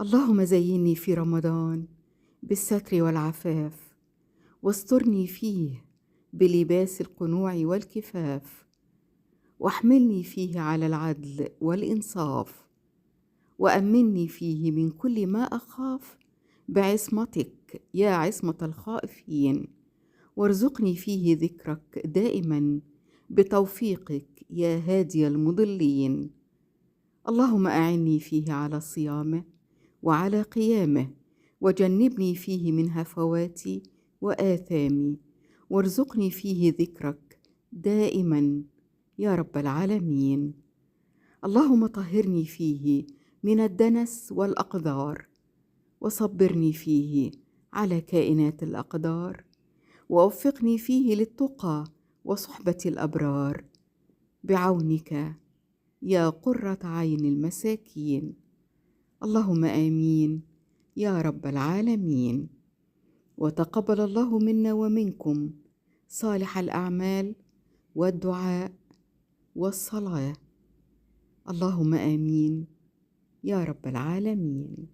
اللهم زيني في رمضان بالستر والعفاف، واسترني فيه بلباس القنوع والكفاف، واحملني فيه على العدل والإنصاف، وأمني فيه من كل ما أخاف بعصمتك يا عصمة الخائفين، وارزقني فيه ذكرك دائما بتوفيقك يا هادي المضلين. اللهم أعني فيه على صيامه وعلى قيامه، وجنبني فيه من هفواتي وآثامي، وارزقني فيه ذكرك دائما يا رب العالمين. اللهم طهرني فيه من الدنس والأقذار، وصبرني فيه على كائنات الأقدار، ووفقني فيه للتقى وصحبة الأبرار، بعونك يا قرة عين المساكين. اللهم آمين يا رب العالمين. وتقبل الله منا ومنكم صالح الأعمال والدعاء والصلاة. اللهم آمين يا رب العالمين.